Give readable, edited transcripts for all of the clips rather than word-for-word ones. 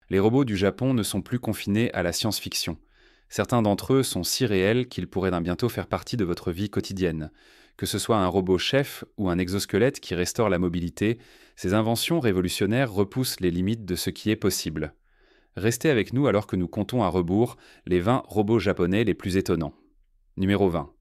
Les robots du Japon ne sont plus confinés à la science-fiction. Certains d'entre eux sont si réels qu'ils pourraient d'un bientôt faire partie de votre vie quotidienne. Que ce soit un robot chef ou un exosquelette qui restaure la mobilité, ces inventions révolutionnaires repoussent les limites de ce qui est possible. Restez avec nous alors que nous comptons à rebours les 20 robots japonais les plus étonnants. Numéro 20.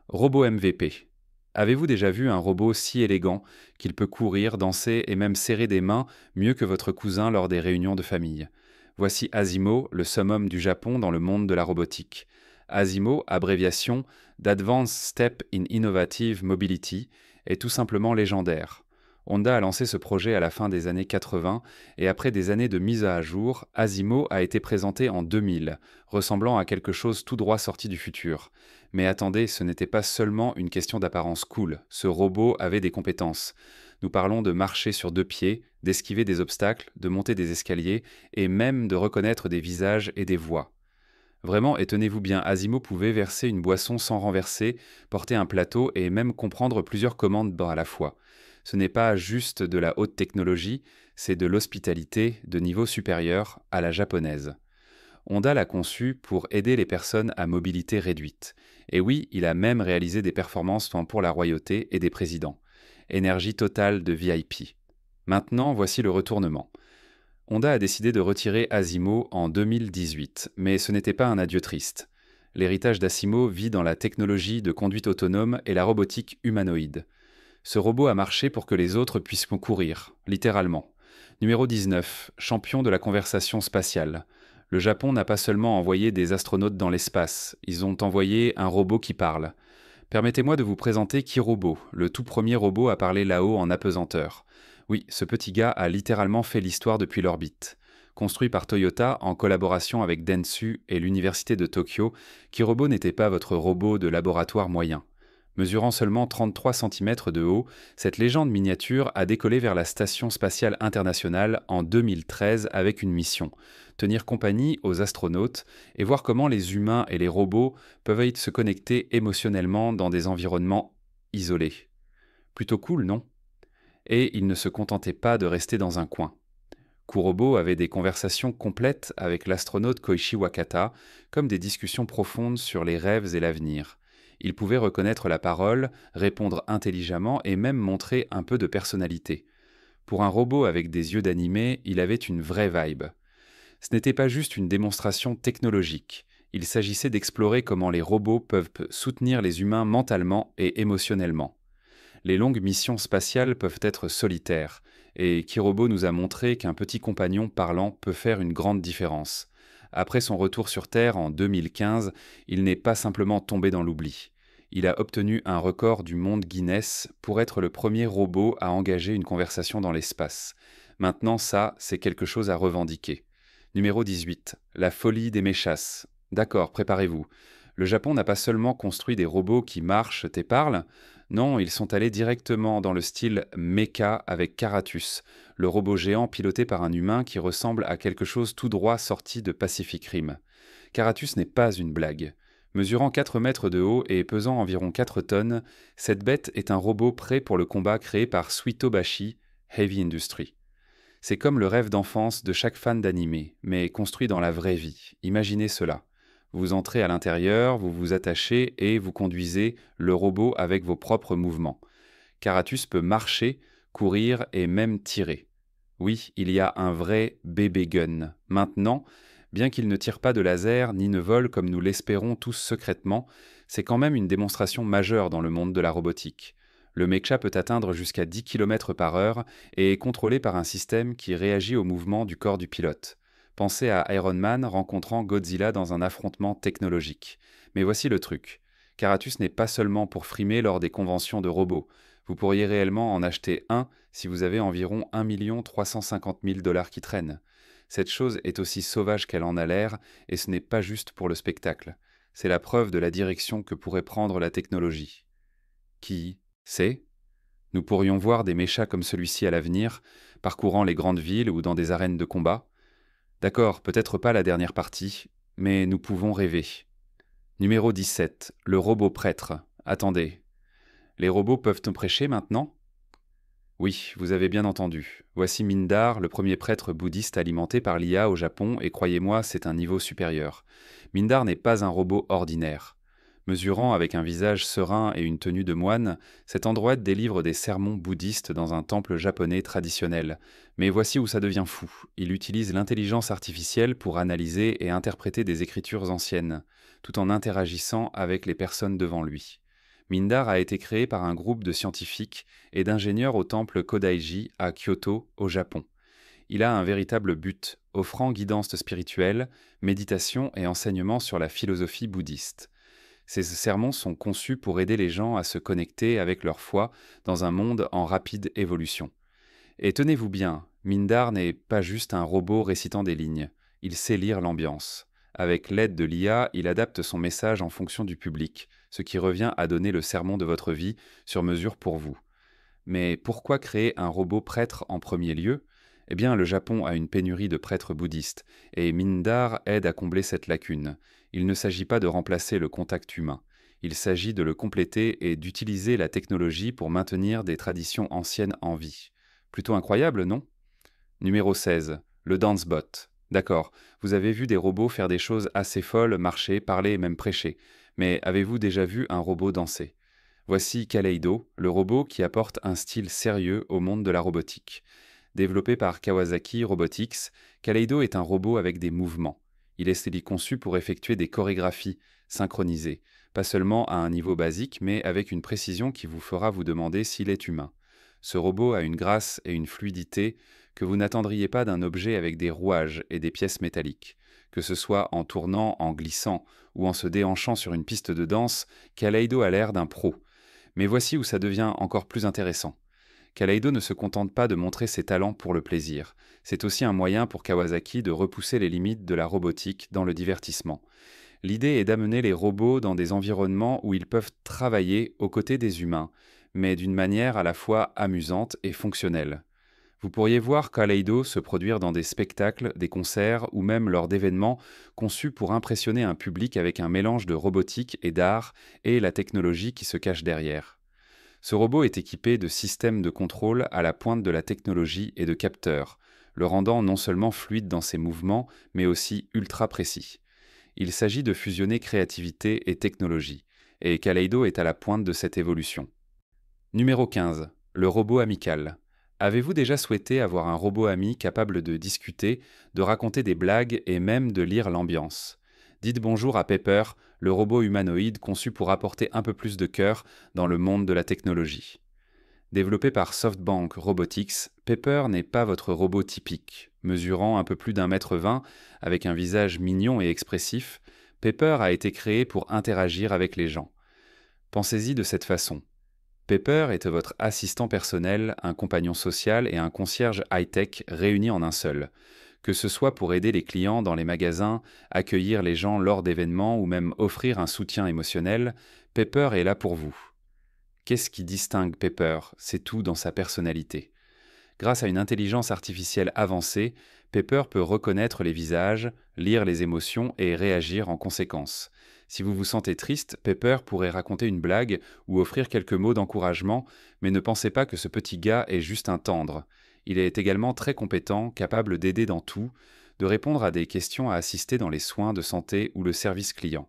Robot MVP. Avez-vous déjà vu un robot si élégant qu'il peut courir, danser et même serrer des mains mieux que votre cousin lors des réunions de famille? Voici Asimo, le summum du Japon dans le monde de la robotique. Asimo, abréviation d'Advanced Step in Innovative Mobility, est tout simplement légendaire. Honda a lancé ce projet à la fin des années 80 et après des années de mise à jour, Asimo a été présenté en 2000, ressemblant à quelque chose tout droit sorti du futur. Mais attendez, ce n'était pas seulement une question d'apparence cool, ce robot avait des compétences. Nous parlons de marcher sur deux pieds, d'esquiver des obstacles, de monter des escaliers et même de reconnaître des visages et des voix. Vraiment, et tenez-vous bien, Asimo pouvait verser une boisson sans renverser, porter un plateau et même comprendre plusieurs commandes à la fois. Ce n'est pas juste de la haute technologie, c'est de l'hospitalité de niveau supérieur à la japonaise. Honda l'a conçu pour aider les personnes à mobilité réduite. Et oui, il a même réalisé des performances pour la royauté et des présidents. Énergie totale de VIP. Maintenant, voici le retournement. Honda a décidé de retirer Asimo en 2018, mais ce n'était pas un adieu triste. L'héritage d'Asimo vit dans la technologie de conduite autonome et la robotique humanoïde. Ce robot a marché pour que les autres puissent courir, littéralement. Numéro 19, champion de la conversation spatiale. Le Japon n'a pas seulement envoyé des astronautes dans l'espace, ils ont envoyé un robot qui parle. Permettez-moi de vous présenter Kirobo, le tout premier robot à parler là-haut en apesanteur. Oui, ce petit gars a littéralement fait l'histoire depuis l'orbite. Construit par Toyota en collaboration avec Dentsu et l'Université de Tokyo, Kirobo n'était pas votre robot de laboratoire moyen. Mesurant seulement 33 cm de haut, cette légende miniature a décollé vers la Station spatiale internationale en 2013 avec une mission: tenir compagnie aux astronautes et voir comment les humains et les robots peuvent se connecter émotionnellement dans des environnements isolés. Plutôt cool, non? Et il ne se contentait pas de rester dans un coin. Kurobo avait des conversations complètes avec l'astronaute Koichi Wakata, comme des discussions profondes sur les rêves et l'avenir. Il pouvait reconnaître la parole, répondre intelligemment et même montrer un peu de personnalité. Pour un robot avec des yeux d'animé, il avait une vraie vibe. Ce n'était pas juste une démonstration technologique. Il s'agissait d'explorer comment les robots peuvent soutenir les humains mentalement et émotionnellement. Les longues missions spatiales peuvent être solitaires, et Kirobo nous a montré qu'un petit compagnon parlant peut faire une grande différence. Après son retour sur Terre en 2015, il n'est pas simplement tombé dans l'oubli. Il a obtenu un record du monde Guinness pour être le premier robot à engager une conversation dans l'espace. Maintenant, ça, c'est quelque chose à revendiquer. Numéro 18. La folie des méchasses. D'accord, préparez-vous. Le Japon n'a pas seulement construit des robots qui marchent et parlent. Non, ils sont allés directement dans le style mecha avec Karatus, le robot géant piloté par un humain qui ressemble à quelque chose tout droit sorti de Pacific Rim. Karatus n'est pas une blague. Mesurant 4 mètres de haut et pesant environ 4 tonnes, cette bête est un robot prêt pour le combat créé par Suitobashi Heavy Industry. C'est comme le rêve d'enfance de chaque fan d'anime, mais construit dans la vraie vie. Imaginez cela. Vous entrez à l'intérieur, vous vous attachez et vous conduisez le robot avec vos propres mouvements. Karatus peut marcher, courir et même tirer. Oui, il y a un vrai bébé gun. Maintenant, bien qu'il ne tire pas de laser ni ne vole comme nous l'espérons tous secrètement, c'est quand même une démonstration majeure dans le monde de la robotique. Le mecha peut atteindre jusqu'à 10 km/h et est contrôlé par un système qui réagit au mouvement du corps du pilote. Pensez à Iron Man rencontrant Godzilla dans un affrontement technologique. Mais voici le truc. Karatus n'est pas seulement pour frimer lors des conventions de robots. Vous pourriez réellement en acheter un si vous avez environ 1 350 000 $ qui traînent. Cette chose est aussi sauvage qu'elle en a l'air, et ce n'est pas juste pour le spectacle. C'est la preuve de la direction que pourrait prendre la technologie. Qui sait? Nous pourrions voir des méchas comme celui-ci à l'avenir, parcourant les grandes villes ou dans des arènes de combat. D'accord, peut-être pas la dernière partie, mais nous pouvons rêver. Numéro 17, le robot prêtre. Attendez, les robots peuvent te prêcher maintenant? Oui, vous avez bien entendu. Voici Mindar, le premier prêtre bouddhiste alimenté par l'IA au Japon, et croyez-moi, c'est un niveau supérieur. Mindar n'est pas un robot ordinaire. Mesurant avec un visage serein et une tenue de moine, cet androïde délivre des sermons bouddhistes dans un temple japonais traditionnel. Mais voici où ça devient fou. Il utilise l'intelligence artificielle pour analyser et interpréter des écritures anciennes, tout en interagissant avec les personnes devant lui. Mindar a été créé par un groupe de scientifiques et d'ingénieurs au temple Kodaiji à Kyoto, au Japon. Il a un véritable but, offrant guidance spirituelle, méditation et enseignement sur la philosophie bouddhiste. Ces sermons sont conçus pour aider les gens à se connecter avec leur foi dans un monde en rapide évolution. Et tenez-vous bien, Mindar n'est pas juste un robot récitant des lignes, il sait lire l'ambiance. Avec l'aide de l'IA, il adapte son message en fonction du public, ce qui revient à donner le sermon de votre vie sur mesure pour vous. Mais pourquoi créer un robot prêtre en premier lieu? Eh bien, le Japon a une pénurie de prêtres bouddhistes, et Mindar aide à combler cette lacune. Il ne s'agit pas de remplacer le contact humain. Il s'agit de le compléter et d'utiliser la technologie pour maintenir des traditions anciennes en vie. Plutôt incroyable, non? Numéro 16. Le DanceBot. D'accord, vous avez vu des robots faire des choses assez folles, marcher, parler et même prêcher. Mais avez-vous déjà vu un robot danser? Voici Kaleido, le robot qui apporte un style sérieux au monde de la robotique. Développé par Kawasaki Robotics, Kaleido est un robot avec des mouvements. Il est conçu pour effectuer des chorégraphies synchronisées, pas seulement à un niveau basique, mais avec une précision qui vous fera vous demander s'il est humain. Ce robot a une grâce et une fluidité que vous n'attendriez pas d'un objet avec des rouages et des pièces métalliques. Que ce soit en tournant, en glissant ou en se déhanchant sur une piste de danse, Kaleido a l'air d'un pro. Mais voici où ça devient encore plus intéressant. Kaleido ne se contente pas de montrer ses talents pour le plaisir. C'est aussi un moyen pour Kawasaki de repousser les limites de la robotique dans le divertissement. L'idée est d'amener les robots dans des environnements où ils peuvent travailler aux côtés des humains, mais d'une manière à la fois amusante et fonctionnelle. Vous pourriez voir Kaleido se produire dans des spectacles, des concerts ou même lors d'événements conçus pour impressionner un public avec un mélange de robotique et d'art et la technologie qui se cache derrière. Ce robot est équipé de systèmes de contrôle à la pointe de la technologie et de capteurs, le rendant non seulement fluide dans ses mouvements, mais aussi ultra précis. Il s'agit de fusionner créativité et technologie, et Kaleido est à la pointe de cette évolution. Numéro 15. Le robot amical. Avez-vous déjà souhaité avoir un robot ami capable de discuter, de raconter des blagues et même de lire l'ambiance? Dites bonjour à Pepper, le robot humanoïde conçu pour apporter un peu plus de cœur dans le monde de la technologie. Développé par SoftBank Robotics, Pepper n'est pas votre robot typique. Mesurant un peu plus d'1,20 m avec un visage mignon et expressif, Pepper a été créé pour interagir avec les gens. Pensez-y de cette façon. Pepper est votre assistant personnel, un compagnon social et un concierge high-tech réunis en un seul. Que ce soit pour aider les clients dans les magasins, accueillir les gens lors d'événements ou même offrir un soutien émotionnel, Pepper est là pour vous. Qu'est-ce qui distingue Pepper? C'est tout dans sa personnalité. Grâce à une intelligence artificielle avancée, Pepper peut reconnaître les visages, lire les émotions et réagir en conséquence. Si vous vous sentez triste, Pepper pourrait raconter une blague ou offrir quelques mots d'encouragement, mais ne pensez pas que ce petit gars est juste un tendre. Il est également très compétent, capable d'aider dans tout, de répondre à des questions à assister dans les soins de santé ou le service client.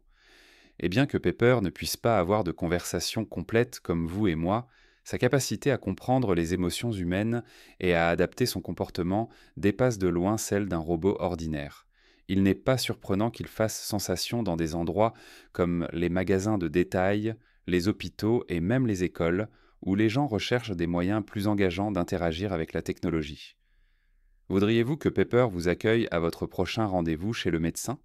Et bien que Pepper ne puisse pas avoir de conversation complète comme vous et moi, sa capacité à comprendre les émotions humaines et à adapter son comportement dépasse de loin celle d'un robot ordinaire. Il n'est pas surprenant qu'il fasse sensation dans des endroits comme les magasins de détail, les hôpitaux et même les écoles, où les gens recherchent des moyens plus engageants d'interagir avec la technologie. Voudriez-vous que Pepper vous accueille à votre prochain rendez-vous chez le médecin?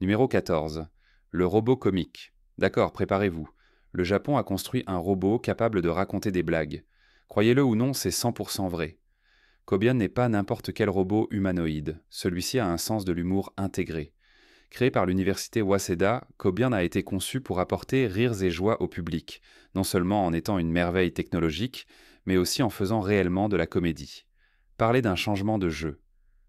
Numéro 14. Le robot comique. D'accord, préparez-vous. Le Japon a construit un robot capable de raconter des blagues. Croyez-le ou non, c'est 100% vrai. Kobian n'est pas n'importe quel robot humanoïde. Celui-ci a un sens de l'humour intégré. Créé par l'université Waseda, Kobian a été conçu pour apporter rires et joie au public, non seulement en étant une merveille technologique, mais aussi en faisant réellement de la comédie. Parlez d'un changement de jeu.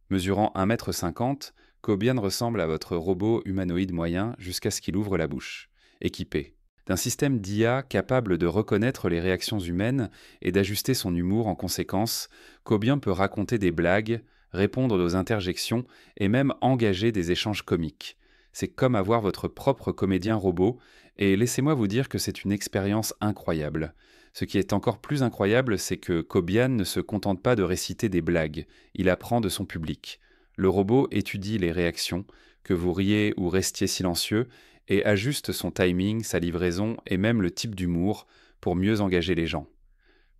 Mesurant 1,50 m, Kobian ressemble à votre robot humanoïde moyen jusqu'à ce qu'il ouvre la bouche. Équipé. D'un système d'IA capable de reconnaître les réactions humaines et d'ajuster son humour en conséquence, Cobien peut raconter des blagues, répondre aux interjections et même engager des échanges comiques. C'est comme avoir votre propre comédien robot, et laissez-moi vous dire que c'est une expérience incroyable. Ce qui est encore plus incroyable, c'est que Cobian ne se contente pas de réciter des blagues, il apprend de son public. Le robot étudie les réactions, que vous riez ou restiez silencieux, et ajuste son timing, sa livraison et même le type d'humour pour mieux engager les gens.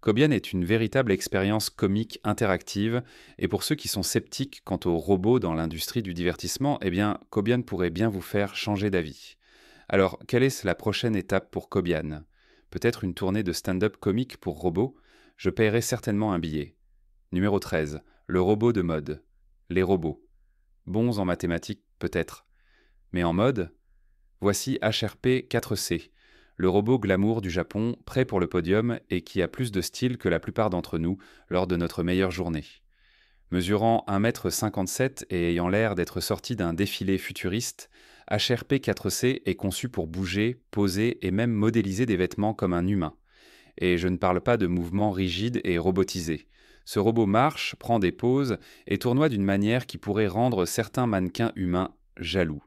Cobian est une véritable expérience comique interactive, et pour ceux qui sont sceptiques quant aux robots dans l'industrie du divertissement, eh bien, Cobian pourrait bien vous faire changer d'avis. Alors, quelle est la prochaine étape pour Cobian? Peut-être une tournée de stand-up comique pour robots? Je paierai certainement un billet. Numéro 13. Le robot de mode. Les robots. Bons en mathématiques, peut-être. Mais en mode? Voici HRP 4C, le robot glamour du Japon, prêt pour le podium et qui a plus de style que la plupart d'entre nous lors de notre meilleure journée. Mesurant 1,57 m et ayant l'air d'être sorti d'un défilé futuriste, HRP 4C est conçu pour bouger, poser et même modéliser des vêtements comme un humain. Et je ne parle pas de mouvements rigides et robotisés. Ce robot marche, prend des poses et tournoie d'une manière qui pourrait rendre certains mannequins humains jaloux.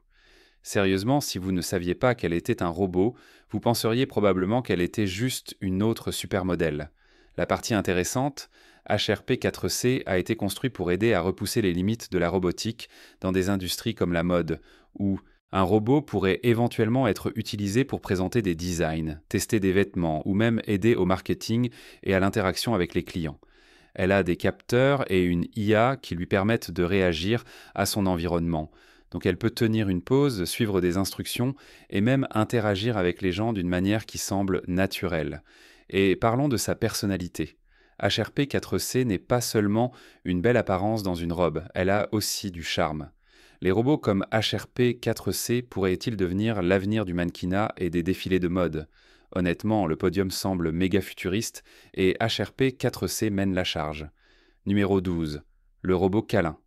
Sérieusement, si vous ne saviez pas qu'elle était un robot, vous penseriez probablement qu'elle était juste une autre supermodèle. La partie intéressante, HRP4C a été construit pour aider à repousser les limites de la robotique dans des industries comme la mode, où un robot pourrait éventuellement être utilisé pour présenter des designs, tester des vêtements ou même aider au marketing et à l'interaction avec les clients. Elle a des capteurs et une IA qui lui permettent de réagir à son environnement. Donc elle peut tenir une pause, suivre des instructions et même interagir avec les gens d'une manière qui semble naturelle. Et parlons de sa personnalité. HRP4C n'est pas seulement une belle apparence dans une robe, elle a aussi du charme. Les robots comme HRP4C pourraient-ils devenir l'avenir du mannequinat et des défilés de mode? Honnêtement, le podium semble méga futuriste et HRP4C mène la charge. Numéro 12. Le robot câlin.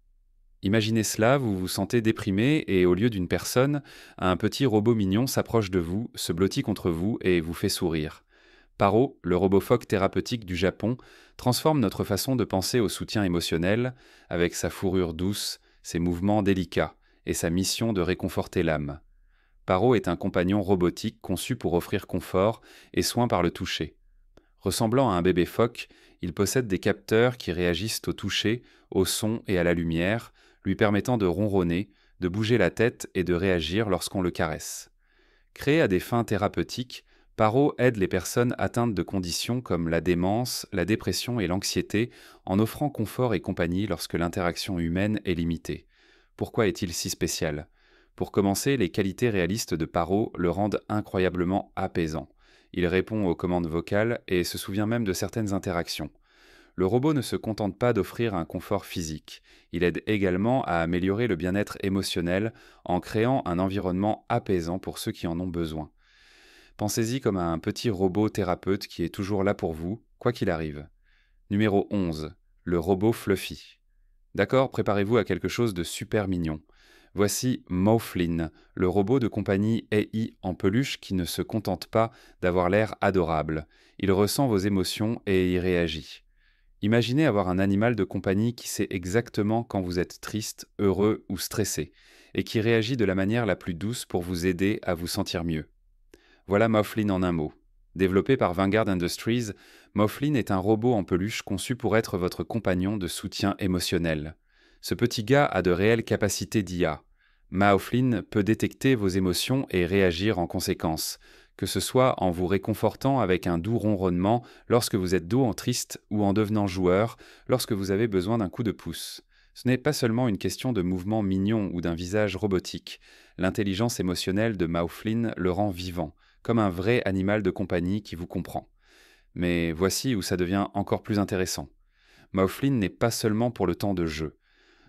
Imaginez cela, vous vous sentez déprimé et au lieu d'une personne, un petit robot mignon s'approche de vous, se blottit contre vous et vous fait sourire. Paro, le robot phoque thérapeutique du Japon, transforme notre façon de penser au soutien émotionnel avec sa fourrure douce, ses mouvements délicats et sa mission de réconforter l'âme. Paro est un compagnon robotique conçu pour offrir confort et soin par le toucher. Ressemblant à un bébé phoque, il possède des capteurs qui réagissent au toucher, au son et à la lumière, lui permettant de ronronner, de bouger la tête et de réagir lorsqu'on le caresse. Créé à des fins thérapeutiques, Paro aide les personnes atteintes de conditions comme la démence, la dépression et l'anxiété en offrant confort et compagnie lorsque l'interaction humaine est limitée. Pourquoi est-il si spécial? Pour commencer, les qualités réalistes de Paro le rendent incroyablement apaisant. Il répond aux commandes vocales et se souvient même de certaines interactions. Le robot ne se contente pas d'offrir un confort physique, il aide également à améliorer le bien-être émotionnel en créant un environnement apaisant pour ceux qui en ont besoin. Pensez-y comme à un petit robot thérapeute qui est toujours là pour vous, quoi qu'il arrive. Numéro 11. Le robot Fluffy. D'accord, préparez-vous à quelque chose de super mignon. Voici Moflin, le robot de compagnie AI en peluche qui ne se contente pas d'avoir l'air adorable. Il ressent vos émotions et y réagit. Imaginez avoir un animal de compagnie qui sait exactement quand vous êtes triste, heureux ou stressé, et qui réagit de la manière la plus douce pour vous aider à vous sentir mieux. Voilà Moflin en un mot. Développé par Vanguard Industries, Moflin est un robot en peluche conçu pour être votre compagnon de soutien émotionnel. Ce petit gars a de réelles capacités d'IA. Moflin peut détecter vos émotions et réagir en conséquence, que ce soit en vous réconfortant avec un doux ronronnement lorsque vous êtes dos en triste ou en devenant joueur lorsque vous avez besoin d'un coup de pouce. Ce n'est pas seulement une question de mouvements mignons ou d'un visage robotique. L'intelligence émotionnelle de Moflin le rend vivant, comme un vrai animal de compagnie qui vous comprend. Mais voici où ça devient encore plus intéressant. Moflin n'est pas seulement pour le temps de jeu.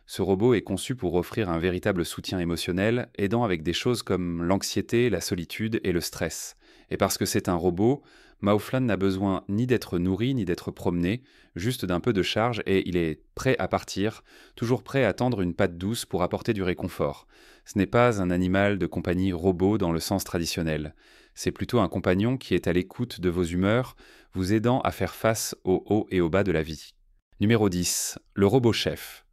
Ce robot est conçu pour offrir un véritable soutien émotionnel, aidant avec des choses comme l'anxiété, la solitude et le stress. Et parce que c'est un robot, Mauflan n'a besoin ni d'être nourri ni d'être promené, juste d'un peu de charge et il est prêt à partir, toujours prêt à tendre une patte douce pour apporter du réconfort. Ce n'est pas un animal de compagnie robot dans le sens traditionnel. C'est plutôt un compagnon qui est à l'écoute de vos humeurs, vous aidant à faire face aux hauts et aux bas de la vie. Numéro 10. Le robot chef.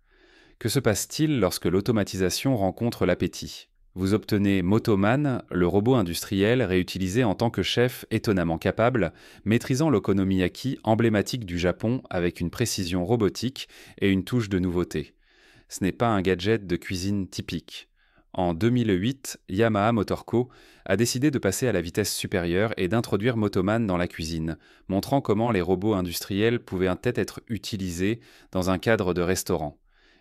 Que se passe-t-il lorsque l'automatisation rencontre l'appétit? Vous obtenez Motoman, le robot industriel réutilisé en tant que chef étonnamment capable, maîtrisant l'okonomiyaki emblématique du Japon avec une précision robotique et une touche de nouveauté. Ce n'est pas un gadget de cuisine typique. En 2008, Yamaha Motor Co. a décidé de passer à la vitesse supérieure et d'introduire Motoman dans la cuisine, montrant comment les robots industriels pouvaient peut-être être utilisés dans un cadre de restaurant.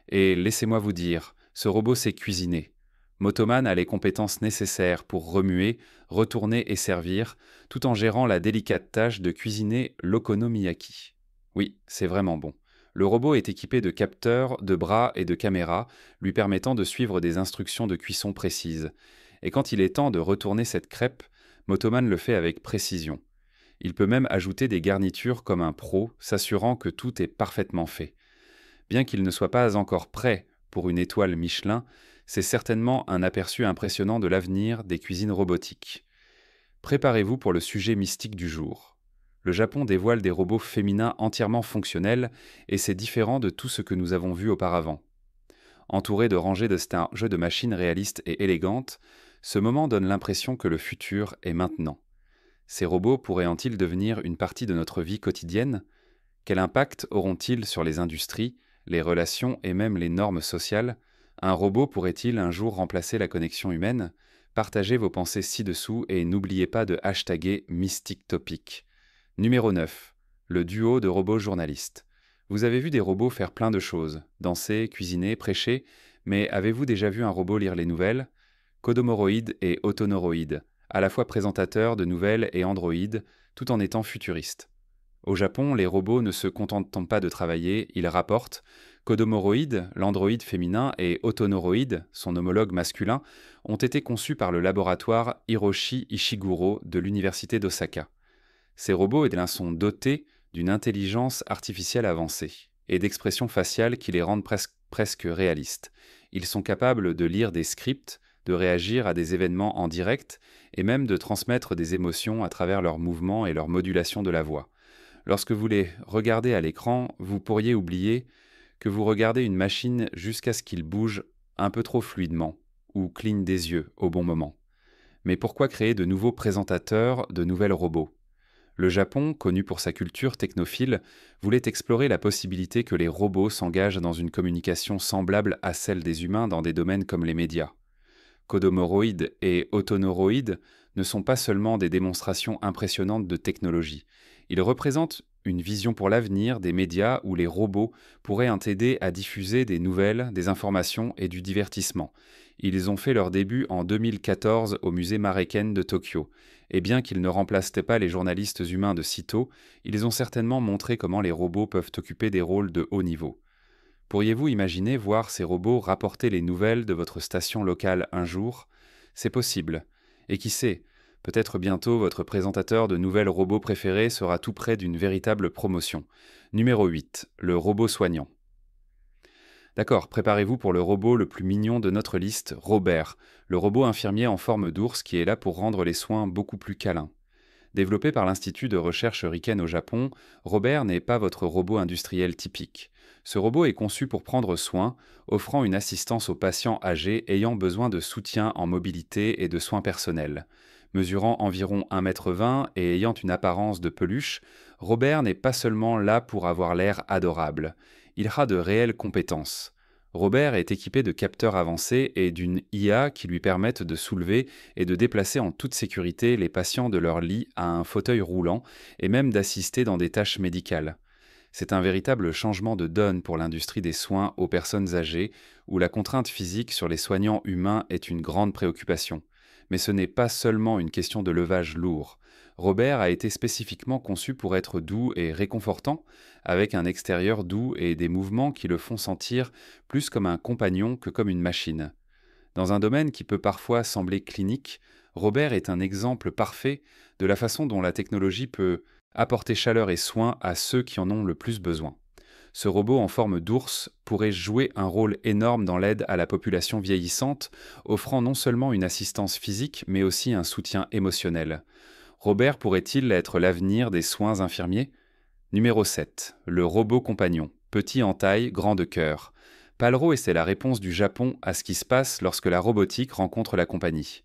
Et laissez-moi vous dire, ce robot sait cuisiner. Motoman a les compétences nécessaires pour remuer, retourner et servir, tout en gérant la délicate tâche de cuisiner l'okonomiyaki. Oui, c'est vraiment bon. Le robot est équipé de capteurs, de bras et de caméras, lui permettant de suivre des instructions de cuisson précises. Et quand il est temps de retourner cette crêpe, Motoman le fait avec précision. Il peut même ajouter des garnitures comme un pro, s'assurant que tout est parfaitement fait. Bien qu'il ne soit pas encore prêt pour une étoile Michelin, c'est certainement un aperçu impressionnant de l'avenir des cuisines robotiques. Préparez-vous pour le sujet mystique du jour. Le Japon dévoile des robots féminins entièrement fonctionnels et c'est différent de tout ce que nous avons vu auparavant. Entouré de rangées de jeux de machines réalistes et élégantes, ce moment donne l'impression que le futur est maintenant. Ces robots pourraient-ils devenir une partie de notre vie quotidienne? Quel impact auront-ils sur les industries, les relations et même les normes sociales? Un robot pourrait-il un jour remplacer la connexion humaine? Partagez vos pensées ci-dessous et n'oubliez pas de hashtagger Mystic Topic. Numéro 9. Le duo de robots journalistes. Vous avez vu des robots faire plein de choses, danser, cuisiner, prêcher, mais avez-vous déjà vu un robot lire les nouvelles? Kodomoroid et Autonoroid, à la fois présentateurs de nouvelles et androïdes, tout en étant futuristes. Au Japon, les robots ne se contentent pas de travailler, ils rapportent. Kodomoroid, l'androïde féminin, et Autonoroid, son homologue masculin, ont été conçus par le laboratoire Hiroshi Ishiguro de l'université d'Osaka. Ces robots sont dotés d'une intelligence artificielle avancée et d'expressions faciales qui les rendent presque réalistes. Ils sont capables de lire des scripts, de réagir à des événements en direct et même de transmettre des émotions à travers leurs mouvements et leur modulation de la voix. Lorsque vous les regardez à l'écran, vous pourriez oublier que vous regardez une machine jusqu'à ce qu'il bouge un peu trop fluidement ou cligne des yeux au bon moment. Mais pourquoi créer de nouveaux présentateurs, de nouvelles robots? Le Japon, connu pour sa culture technophile, voulait explorer la possibilité que les robots s'engagent dans une communication semblable à celle des humains dans des domaines comme les médias. Kodomoroid et Autonoroid ne sont pas seulement des démonstrations impressionnantes de technologie. Ils représentent une vision pour l'avenir des médias où les robots pourraient aider à diffuser des nouvelles, des informations et du divertissement. Ils ont fait leur début en 2014 au musée Mareken de Tokyo. Et bien qu'ils ne remplacent pas les journalistes humains de sitôt, ils ont certainement montré comment les robots peuvent occuper des rôles de haut niveau. Pourriez-vous imaginer voir ces robots rapporter les nouvelles de votre station locale un jour? C'est possible. Et qui sait, peut-être bientôt votre présentateur de nouvelles robots préférés sera tout près d'une véritable promotion. Numéro 8. Le robot soignant. D'accord, préparez-vous pour le robot le plus mignon de notre liste, Robert, le robot infirmier en forme d'ours qui est là pour rendre les soins beaucoup plus câlins. Développé par l'Institut de recherche Riken au Japon, Robert n'est pas votre robot industriel typique. Ce robot est conçu pour prendre soin, offrant une assistance aux patients âgés ayant besoin de soutien en mobilité et de soins personnels. Mesurant environ 1,20 m et ayant une apparence de peluche, Robert n'est pas seulement là pour avoir l'air adorable. Il a de réelles compétences. Robert est équipé de capteurs avancés et d'une IA qui lui permettent de soulever et de déplacer en toute sécurité les patients de leur lit à un fauteuil roulant et même d'assister dans des tâches médicales. C'est un véritable changement de donne pour l'industrie des soins aux personnes âgées où la contrainte physique sur les soignants humains est une grande préoccupation. Mais ce n'est pas seulement une question de levage lourd. Robert a été spécifiquement conçu pour être doux et réconfortant, avec un extérieur doux et des mouvements qui le font sentir plus comme un compagnon que comme une machine. Dans un domaine qui peut parfois sembler clinique, Robert est un exemple parfait de la façon dont la technologie peut apporter chaleur et soin à ceux qui en ont le plus besoin. Ce robot en forme d'ours pourrait jouer un rôle énorme dans l'aide à la population vieillissante, offrant non seulement une assistance physique, mais aussi un soutien émotionnel. Robert pourrait-il être l'avenir des soins infirmiers? Numéro 7. Le robot compagnon. Petit en taille, grand de cœur. Palro et c'est la réponse du Japon à ce qui se passe lorsque la robotique rencontre la compagnie.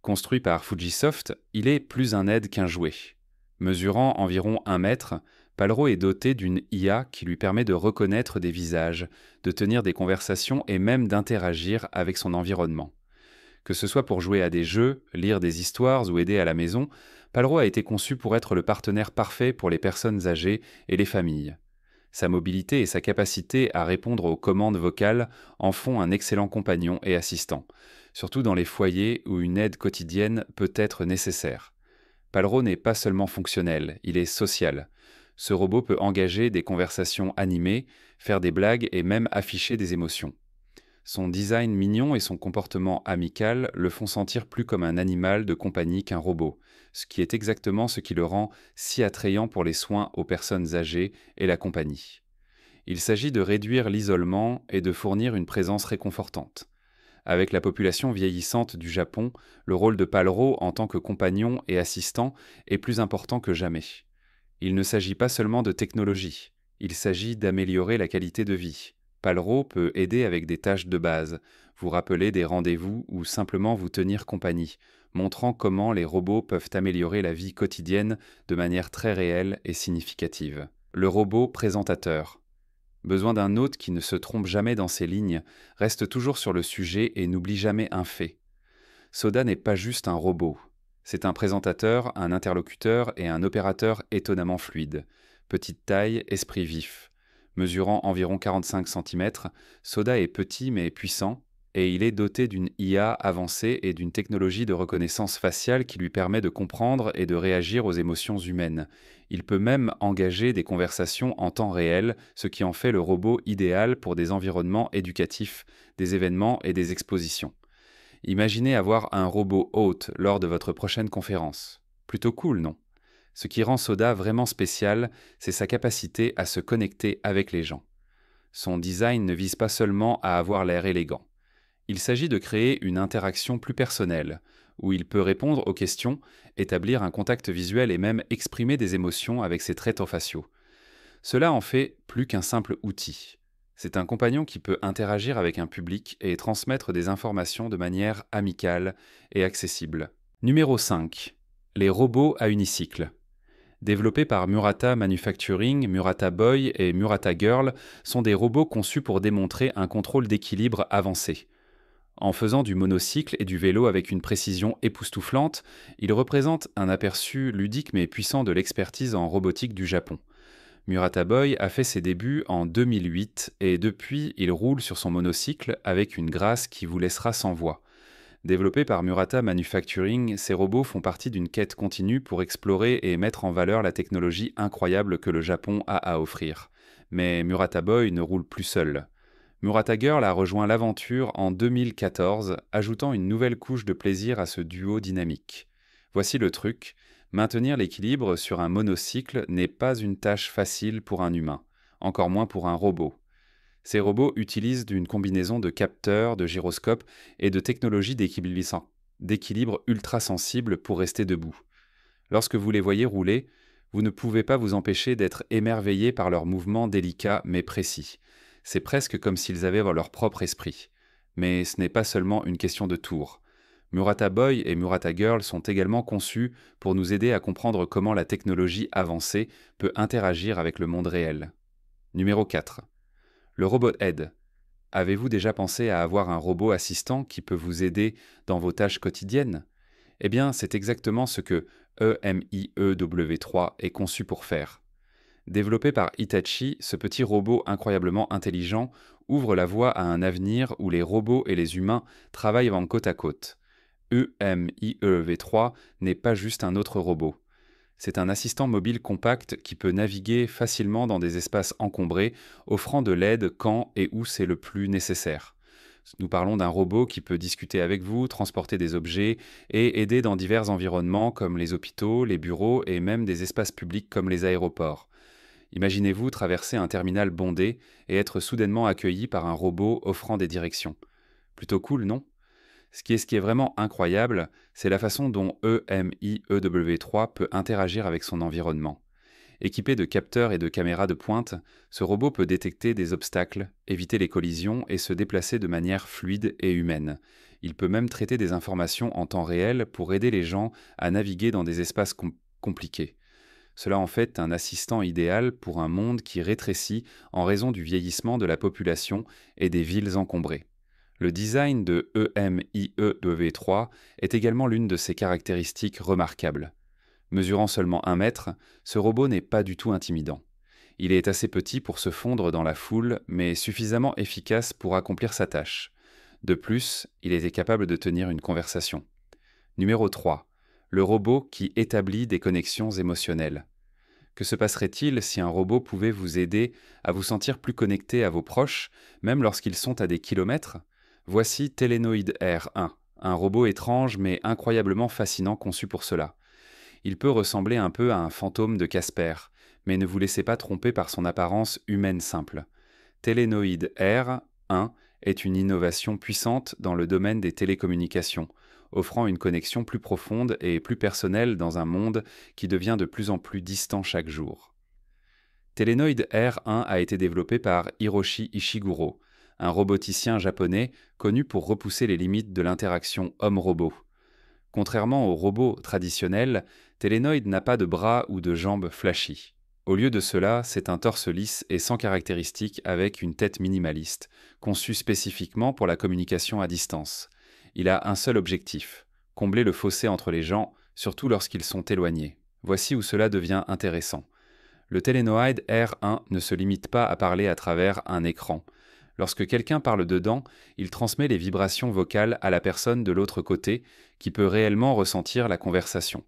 Construit par Fujisoft, il est plus un aide qu'un jouet. Mesurant environ 1 mètre, Palro est doté d'une IA qui lui permet de reconnaître des visages, de tenir des conversations et même d'interagir avec son environnement. Que ce soit pour jouer à des jeux, lire des histoires ou aider à la maison, Palro a été conçu pour être le partenaire parfait pour les personnes âgées et les familles. Sa mobilité et sa capacité à répondre aux commandes vocales en font un excellent compagnon et assistant, surtout dans les foyers où une aide quotidienne peut être nécessaire. Palro n'est pas seulement fonctionnel, il est social. Ce robot peut engager des conversations animées, faire des blagues et même afficher des émotions. Son design mignon et son comportement amical le font sentir plus comme un animal de compagnie qu'un robot, ce qui est exactement ce qui le rend si attrayant pour les soins aux personnes âgées et la compagnie. Il s'agit de réduire l'isolement et de fournir une présence réconfortante. Avec la population vieillissante du Japon, le rôle de Palro en tant que compagnon et assistant est plus important que jamais. Il ne s'agit pas seulement de technologie, il s'agit d'améliorer la qualité de vie. Palro peut aider avec des tâches de base, vous rappeler des rendez-vous ou simplement vous tenir compagnie, montrant comment les robots peuvent améliorer la vie quotidienne de manière très réelle et significative. Le robot présentateur. Besoin d'un hôte qui ne se trompe jamais dans ses lignes, reste toujours sur le sujet et n'oublie jamais un fait. Soda n'est pas juste un robot. C'est un présentateur, un interlocuteur et un opérateur étonnamment fluide. Petite taille, esprit vif. Mesurant environ 45 cm, Soda est petit mais puissant, et il est doté d'une IA avancée et d'une technologie de reconnaissance faciale qui lui permet de comprendre et de réagir aux émotions humaines. Il peut même engager des conversations en temps réel, ce qui en fait le robot idéal pour des environnements éducatifs, des événements et des expositions. Imaginez avoir un robot hôte lors de votre prochaine conférence. Plutôt cool, non? Ce qui rend Soda vraiment spécial, c'est sa capacité à se connecter avec les gens. Son design ne vise pas seulement à avoir l'air élégant. Il s'agit de créer une interaction plus personnelle, où il peut répondre aux questions, établir un contact visuel et même exprimer des émotions avec ses traits faciaux. Cela en fait plus qu'un simple outil. C'est un compagnon qui peut interagir avec un public et transmettre des informations de manière amicale et accessible. Numéro 5. Les robots à unicycle. Développés par Murata Manufacturing, Murata Boy et Murata Girl, sont des robots conçus pour démontrer un contrôle d'équilibre avancé. En faisant du monocycle et du vélo avec une précision époustouflante, ils représentent un aperçu ludique mais puissant de l'expertise en robotique du Japon. Murata Boy a fait ses débuts en 2008 et depuis, il roule sur son monocycle avec une grâce qui vous laissera sans voix. Développés par Murata Manufacturing, ces robots font partie d'une quête continue pour explorer et mettre en valeur la technologie incroyable que le Japon a à offrir. Mais Murata Boy ne roule plus seul. Murata Girl a rejoint l'aventure en 2014, ajoutant une nouvelle couche de plaisir à ce duo dynamique. Voici le truc, maintenir l'équilibre sur un monocycle n'est pas une tâche facile pour un humain, encore moins pour un robot. Ces robots utilisent une combinaison de capteurs, de gyroscopes et de technologies d'équilibre ultra sensibles pour rester debout. Lorsque vous les voyez rouler, vous ne pouvez pas vous empêcher d'être émerveillé par leurs mouvements délicats mais précis. C'est presque comme s'ils avaient leur propre esprit. Mais ce n'est pas seulement une question de tour. Murata Boy et Murata Girl sont également conçus pour nous aider à comprendre comment la technologie avancée peut interagir avec le monde réel. Numéro 4. Le robot aide. Avez-vous déjà pensé à avoir un robot assistant qui peut vous aider dans vos tâches quotidiennes? Eh bien, c'est exactement ce que EMIEW3 est conçu pour faire. Développé par Hitachi, ce petit robot incroyablement intelligent ouvre la voie à un avenir où les robots et les humains travaillent en côte à côte. EMIEV3 n'est pas juste un autre robot. C'est un assistant mobile compact qui peut naviguer facilement dans des espaces encombrés, offrant de l'aide quand et où c'est le plus nécessaire. Nous parlons d'un robot qui peut discuter avec vous, transporter des objets et aider dans divers environnements comme les hôpitaux, les bureaux et même des espaces publics comme les aéroports. Imaginez-vous traverser un terminal bondé et être soudainement accueilli par un robot offrant des directions. Plutôt cool, non? Ce qui est vraiment incroyable, c'est la façon dont EMIEW3 peut interagir avec son environnement. Équipé de capteurs et de caméras de pointe, ce robot peut détecter des obstacles, éviter les collisions et se déplacer de manière fluide et humaine. Il peut même traiter des informations en temps réel pour aider les gens à naviguer dans des espaces compliqués. Cela en fait un assistant idéal pour un monde qui rétrécit en raison du vieillissement de la population et des villes encombrées. Le design de EMIEW3 est également l'une de ses caractéristiques remarquables. Mesurant seulement 1 mètre, ce robot n'est pas du tout intimidant. Il est assez petit pour se fondre dans la foule, mais suffisamment efficace pour accomplir sa tâche. De plus, il était capable de tenir une conversation. Numéro 3. Le robot qui établit des connexions émotionnelles. Que se passerait-il si un robot pouvait vous aider à vous sentir plus connecté à vos proches, même lorsqu'ils sont à des kilomètres? Voici Telenoid R1, un robot étrange mais incroyablement fascinant conçu pour cela. Il peut ressembler un peu à un fantôme de Casper, mais ne vous laissez pas tromper par son apparence humaine simple. Telenoid R1 est une innovation puissante dans le domaine des télécommunications, offrant une connexion plus profonde et plus personnelle dans un monde qui devient de plus en plus distant chaque jour. Telenoid R1 a été développé par Hiroshi Ishiguro, un roboticien japonais connu pour repousser les limites de l'interaction homme-robot. Contrairement aux robots traditionnels, Telenoid n'a pas de bras ou de jambes flashy. Au lieu de cela, c'est un torse lisse et sans caractéristiques avec une tête minimaliste, conçue spécifiquement pour la communication à distance. Il a un seul objectif, combler le fossé entre les gens, surtout lorsqu'ils sont éloignés. Voici où cela devient intéressant. Le Telenoid R1 ne se limite pas à parler à travers un écran. Lorsque quelqu'un parle dedans, il transmet les vibrations vocales à la personne de l'autre côté, qui peut réellement ressentir la conversation.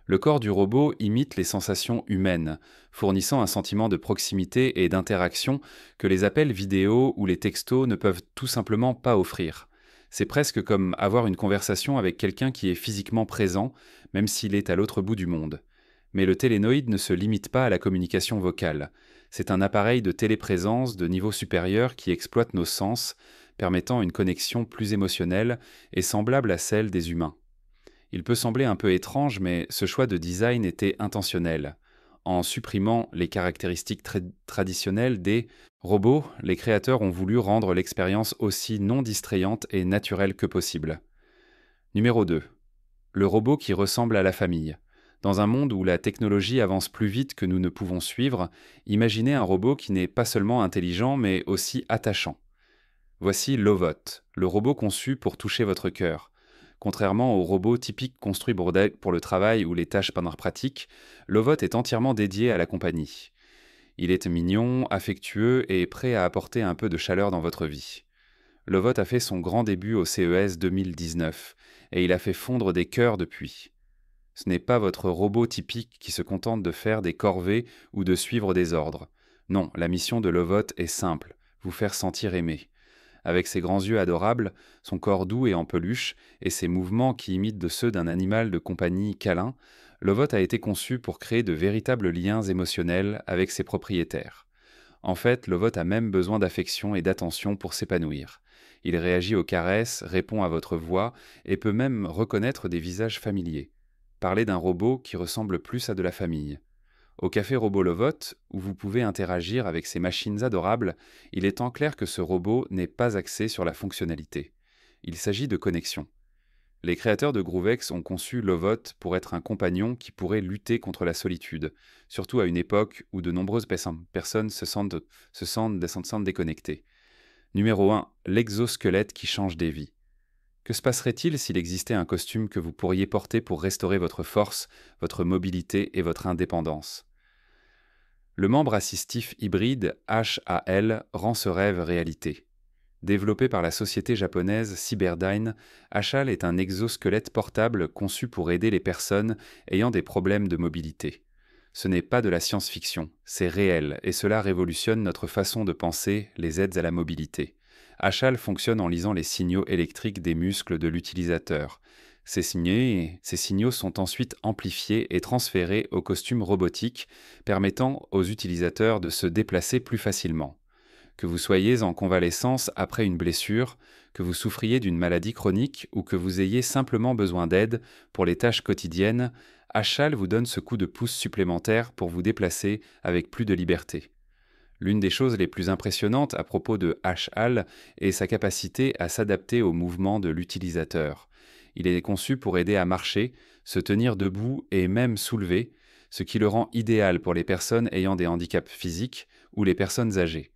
Le corps du robot imite les sensations humaines, fournissant un sentiment de proximité et d'interaction que les appels vidéo ou les textos ne peuvent tout simplement pas offrir. C'est presque comme avoir une conversation avec quelqu'un qui est physiquement présent, même s'il est à l'autre bout du monde. Mais le Telenoid ne se limite pas à la communication vocale. C'est un appareil de téléprésence de niveau supérieur qui exploite nos sens, permettant une connexion plus émotionnelle et semblable à celle des humains. Il peut sembler un peu étrange, mais ce choix de design était intentionnel. En supprimant les caractéristiques traditionnelles des robots, les créateurs ont voulu rendre l'expérience aussi non distrayante et naturelle que possible. Numéro 2. Le robot qui ressemble à la famille. Dans un monde où la technologie avance plus vite que nous ne pouvons suivre, imaginez un robot qui n'est pas seulement intelligent, mais aussi attachant. Voici Lovot, le robot conçu pour toucher votre cœur. Contrairement aux robots typiques construits pour le travail ou les tâches pratiques, Lovot est entièrement dédié à la compagnie. Il est mignon, affectueux et prêt à apporter un peu de chaleur dans votre vie. Lovot a fait son grand début au CES 2019 et il a fait fondre des cœurs depuis. Ce n'est pas votre robot typique qui se contente de faire des corvées ou de suivre des ordres. Non, la mission de Lovot est simple, vous faire sentir aimé. Avec ses grands yeux adorables, son corps doux et en peluche, et ses mouvements qui imitent de ceux d'un animal de compagnie câlin, Lovot a été conçu pour créer de véritables liens émotionnels avec ses propriétaires. En fait, Lovot a même besoin d'affection et d'attention pour s'épanouir. Il réagit aux caresses, répond à votre voix et peut même reconnaître des visages familiers. Parlez d'un robot qui ressemble plus à de la famille. Au café Robot Lovot, où vous pouvez interagir avec ces machines adorables, il est en clair que ce robot n'est pas axé sur la fonctionnalité. Il s'agit de connexion. Les créateurs de Groovex ont conçu Lovot pour être un compagnon qui pourrait lutter contre la solitude, surtout à une époque où de nombreuses personnes se sentent déconnectées. Numéro 1. L'exosquelette qui change des vies. Que se passerait-il s'il existait un costume que vous pourriez porter pour restaurer votre force, votre mobilité et votre indépendance? Le membre assistif hybride HAL rend ce rêve réalité. Développé par la société japonaise Cyberdyne, HAL est un exosquelette portable conçu pour aider les personnes ayant des problèmes de mobilité. Ce n'est pas de la science-fiction, c'est réel et cela révolutionne notre façon de penser les aides à la mobilité. HAL fonctionne en lisant les signaux électriques des muscles de l'utilisateur. Ces signaux sont ensuite amplifiés et transférés au costume robotique, permettant aux utilisateurs de se déplacer plus facilement. Que vous soyez en convalescence après une blessure, que vous souffriez d'une maladie chronique ou que vous ayez simplement besoin d'aide pour les tâches quotidiennes, HAL vous donne ce coup de pouce supplémentaire pour vous déplacer avec plus de liberté. L'une des choses les plus impressionnantes à propos de HAL est sa capacité à s'adapter aux mouvements de l'utilisateur. Il est conçu pour aider à marcher, se tenir debout et même soulever, ce qui le rend idéal pour les personnes ayant des handicaps physiques ou les personnes âgées.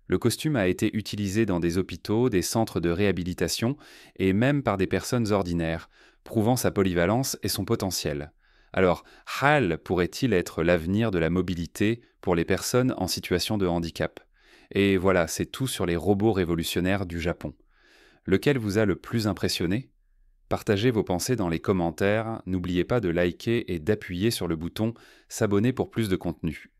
Le costume a été utilisé dans des hôpitaux, des centres de réhabilitation et même par des personnes ordinaires, prouvant sa polyvalence et son potentiel. Alors, HAL pourrait-il être l'avenir de la mobilité pour les personnes en situation de handicap? Et voilà, c'est tout sur les robots révolutionnaires du Japon. Lequel vous a le plus impressionné? Partagez vos pensées dans les commentaires, n'oubliez pas de liker et d'appuyer sur le bouton s'abonner pour plus de contenu.